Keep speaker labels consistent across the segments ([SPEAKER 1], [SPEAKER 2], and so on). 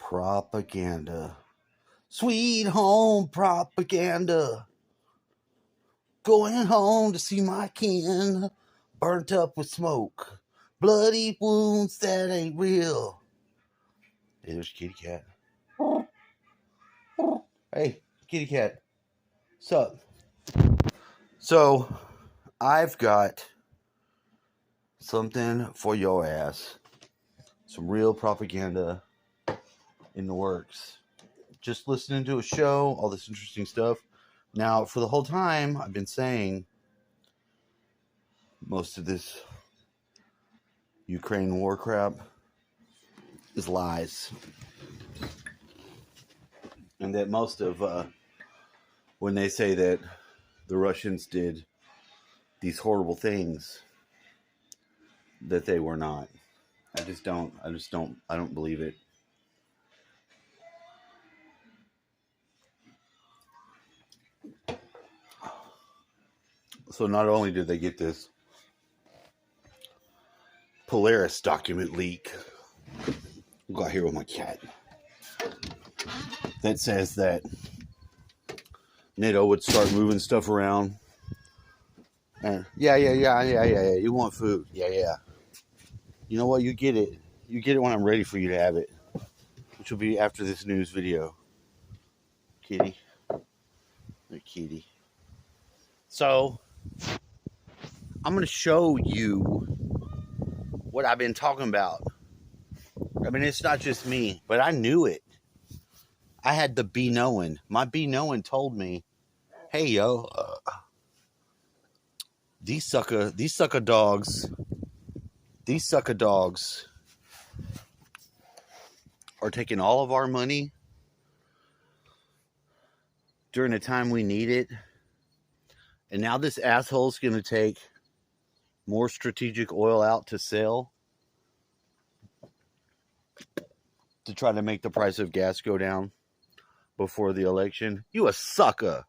[SPEAKER 1] Propaganda. Sweet home propaganda. Going home to see my kin. Burnt up with smoke. Bloody wounds that ain't real. Hey, there's kitty cat. Hey, kitty cat. Sup? So, I've got something for your ass. Some real propaganda in the works. Just listening to a show, all this interesting stuff. Now, for the whole time, I've been saying most of this Ukraine war crap is lies. And that most of, when they say that the Russians did these horrible things, that they were not. I don't believe it. So not only did they get this Polaris document leak, I'll go out here with my cat, that says that NATO would start moving stuff around. And yeah. You want food? Yeah. You know what? You get it. You get it when I'm ready for you to have it, which will be after this news video. Kitty. Hey, kitty. So, I'm going to show you what I've been talking about. I mean, it's not just me, but I knew it. I had the be knowing. My be knowing told me, hey, yo, these sucker dogs are taking all of our money during the time we need it. And now this asshole's going to take more strategic oil out to sell to try to make the price of gas go down before the election. You a sucker.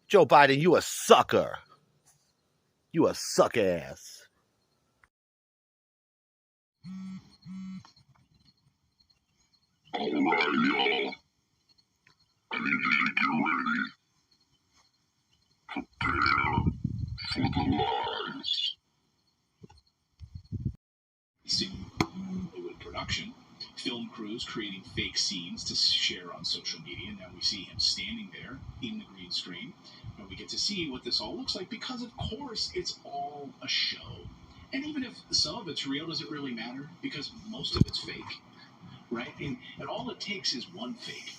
[SPEAKER 1] Joe Biden, you a sucker. You a suck ass.
[SPEAKER 2] All right, y'all. I need you to get ready. Prepare for the lies.
[SPEAKER 3] With production, film crews creating fake scenes to share on social media. Now we see him standing there in the green screen, and we get to see what this all looks like because, of course, it's all a show. And even if some of it's real, does it really matter? Because most of it's fake, right? And all it takes is one fake,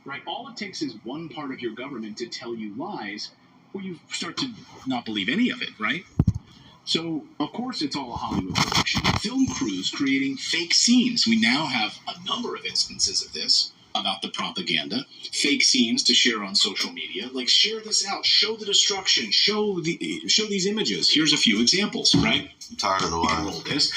[SPEAKER 3] right? All it takes is one part of your government to tell you lies, where you start to not believe any of it, right? So, of course, it's all a Hollywood production. Film crews creating fake scenes. We now have a number of instances of this about the propaganda. Fake scenes to share on social media. Like, share this out. Show the destruction. Show these images. Here's a few examples, right?
[SPEAKER 2] I'm tired of the lies.
[SPEAKER 3] Roll this.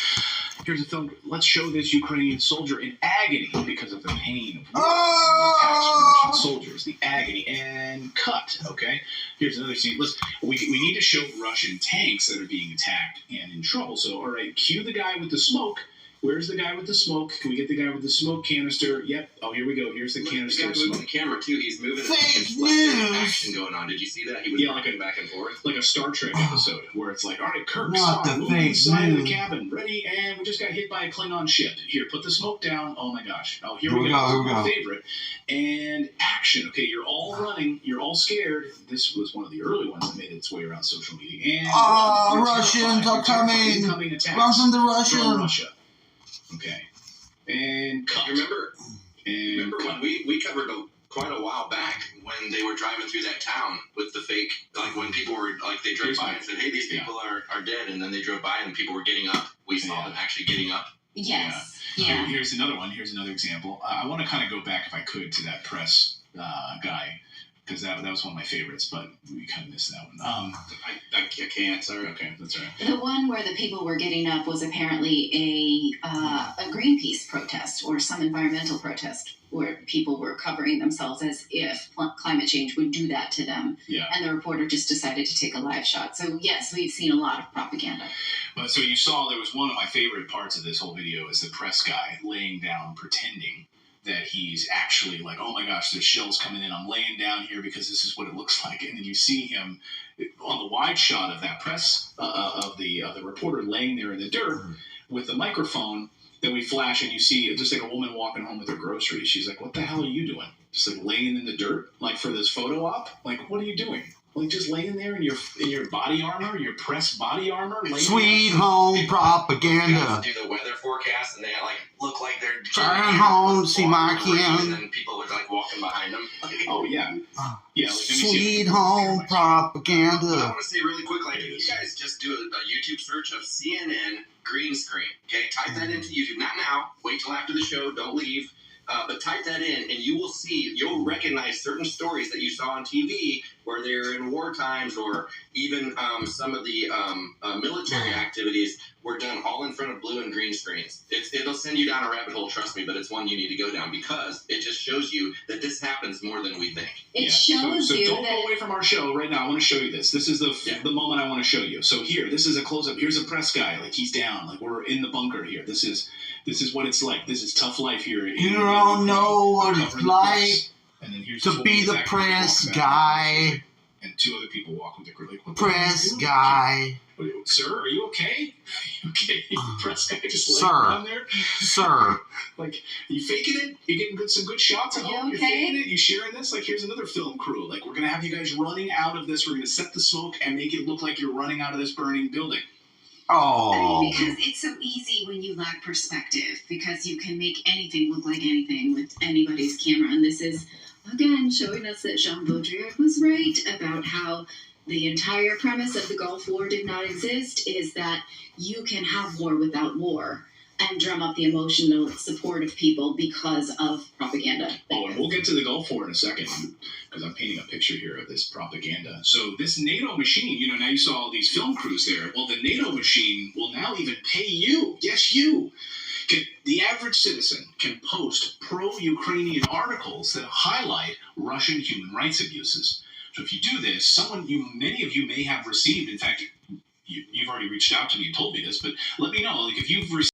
[SPEAKER 3] Here's a film. Let's show this Ukrainian soldier in agony because of the pain of attacks from Russian soldiers. The agony. And cut, okay? Here's another scene. We need to show Russian tanks that are being attacked and in trouble. So, all right, cue the guy with the smoke. Where's the guy with the smoke? Can we get the guy with the smoke canister? Yep. Oh, here we go. Here's the canister.
[SPEAKER 4] The guy moving the camera, too. He's moving. There's action going on. Did you see that? He was walking back and forth.
[SPEAKER 3] Like a Star Trek episode where it's like, all right, Kirk,
[SPEAKER 1] move
[SPEAKER 3] inside of the cabin. Ready? And we just got hit by a Klingon ship. Here, put the smoke down. Oh, my gosh. Oh, here we go. This is my favorite. And action. Okay, you're all running. You're all scared. This was one of the early ones that made its way around social media. And
[SPEAKER 1] Russians are coming.
[SPEAKER 3] Incoming attacks
[SPEAKER 1] Run the
[SPEAKER 3] from
[SPEAKER 1] Russians.
[SPEAKER 3] Russia. Okay. And cut.
[SPEAKER 4] Remember when we covered quite a while back when they were driving through that town with the fake, like when people were, like they drove by and said, hey, these people are dead, and then they drove by and people were getting up. We saw them actually getting up.
[SPEAKER 5] Yes. Yeah.
[SPEAKER 3] Here's another one. Here's another example. I want to kind of go back, if I could, to that press guy, because that was one of my favorites, but we kind of missed that one.
[SPEAKER 4] I can't. Sorry.
[SPEAKER 3] Okay, that's all right.
[SPEAKER 5] The one where the people were getting up was apparently a Greenpeace protest or some environmental protest where people were covering themselves as if climate change would do that to them.
[SPEAKER 3] Yeah.
[SPEAKER 5] And the reporter just decided to take a live shot. So, yes, we've seen a lot of propaganda.
[SPEAKER 3] But so you saw there was one of my favorite parts of this whole video is the press guy laying down, pretending that he's actually like, oh my gosh, there's shells coming in. I'm laying down here because this is what it looks like. And then you see him on the wide shot of that press of the reporter laying there in the dirt with the microphone. Then we flash and you see just like a woman walking home with her groceries. She's like, what the hell are you doing? Just like laying in the dirt, like for this photo op? Like, what are you doing? Like just laying there in your body armor, your press body armor?
[SPEAKER 1] Sweet home propaganda.
[SPEAKER 4] Do the weather forecast and they like look like they're
[SPEAKER 1] trying home, see my kin.
[SPEAKER 4] And then people are like walking behind them.
[SPEAKER 3] Oh yeah, yeah. Like,
[SPEAKER 1] Sweet home propaganda.
[SPEAKER 4] I want to say really quick, like if you guys just do a YouTube search of CNN green screen, okay, type that into YouTube. Not now. Wait till after the show. Don't leave. But type that in, and you will see, you'll recognize certain stories that you saw on TV where they're in war times, or even some of the military activities were done all in front of blue and green screens. It'll send you down a rabbit hole, trust me, but it's one you need to go down because it just shows you that this happens more than we think.
[SPEAKER 5] It shows
[SPEAKER 3] so
[SPEAKER 5] you
[SPEAKER 3] don't
[SPEAKER 5] that...
[SPEAKER 3] go away from our show right now. I want to show you this. This is the moment I want to show you. So here, this is a close-up. Here's a press guy. Like, he's down. Like, we're in the bunker here. This is what it's like. This is tough life here.
[SPEAKER 1] You don't know what it's like to be the press guy.
[SPEAKER 3] And two other people walk with the crew. Like,
[SPEAKER 1] Press guy.
[SPEAKER 3] Sir, are you okay? Are you okay? Press guy just
[SPEAKER 1] laying
[SPEAKER 3] down there.
[SPEAKER 1] Sir.
[SPEAKER 3] Like, are you faking it? You getting some good shots at home?
[SPEAKER 5] You okay?
[SPEAKER 3] You're faking it? You sharing this? Like, here's another film crew. Like, we're going to have you guys running out of this. We're going to set the smoke and make it look like you're running out of this burning building.
[SPEAKER 1] Oh.
[SPEAKER 5] Because it's so easy when you lack perspective, because you can make anything look like anything with anybody's camera. And this is, again, showing us that Jean Baudrillard was right about how the entire premise of the Gulf War did not exist, is that you can have war without war and drum up the emotional support of people because of propaganda.
[SPEAKER 3] Oh, and we'll get to the Gulf War in a second, because I'm painting a picture here of this propaganda. So this NATO machine, now you saw all these film crews there. Well, the NATO machine will now even pay you. Yes, you. The average citizen can post pro-Ukrainian articles that highlight Russian human rights abuses. So if you do this, many of you may have received, in fact, you've already reached out to me and told me this, but let me know, like if you've received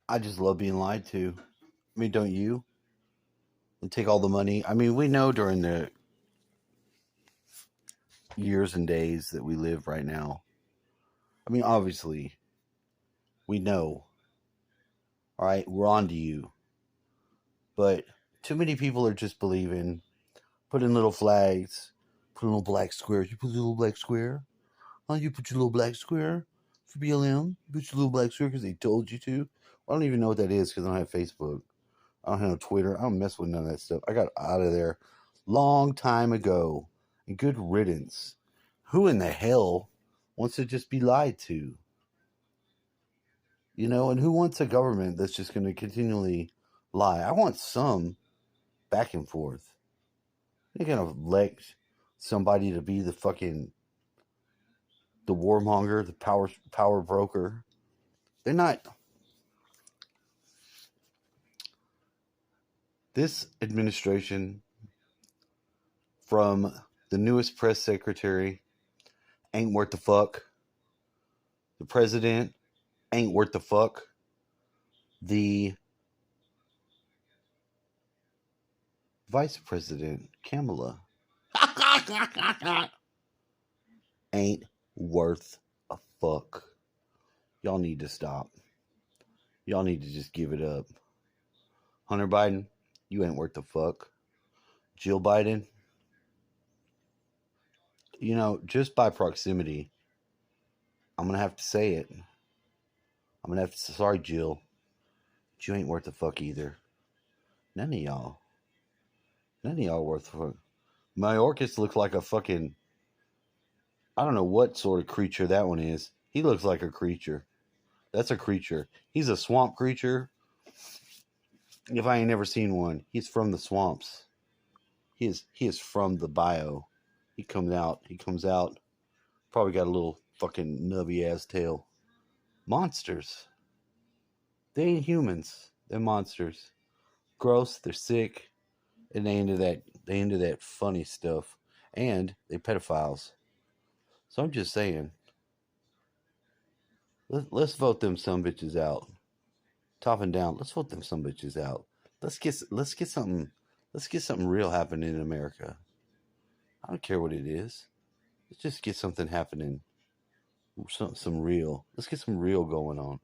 [SPEAKER 1] I just love being lied to. I mean, don't you? And take all the money. I mean, we know during the years and days that we live right now. I mean, obviously, we know. All right, we're on to you. But too many people are just believing, putting little flags, put little black squares. You put a little black square? Oh, you put your little black square for BLM? You put your little black square because they told you to? I don't even know what that is because I don't have Facebook. I don't have no Twitter. I don't mess with none of that stuff. I got out of there long time ago. And good riddance. Who in the hell wants to just be lied to? And who wants a government that's just going to continually lie? I want some back and forth. You're going to elect somebody to be the warmonger, the power broker. They're not. This administration, from the newest press secretary, ain't worth the fuck. The president ain't worth the fuck. The vice president, Kamala, ain't worth a fuck. Y'all need to stop. Y'all need to just give it up. Hunter Biden, you ain't worth the fuck. Jill Biden, just by proximity, I'm going to have to say it. I'm going to have to, sorry, Jill, but you ain't worth the fuck either. None of y'all worth the fuck. Mayorkas looks like a fucking, I don't know what sort of creature that one is. He looks like a creature. That's a creature. He's a swamp creature. If I ain't never seen one, he's from the swamps. He is from the bio. He comes out. Probably got a little fucking nubby ass tail. Monsters. They ain't humans. They're monsters. Gross. They're sick. And they into that. They into that funny stuff. And they pedophiles. So I'm just saying. Let's vote them some bitches out. Top and down. Let's vote them some bitches out. Let's get something real happening in America. I don't care what it is. Let's just get something happening. Some real. Let's get some real going on.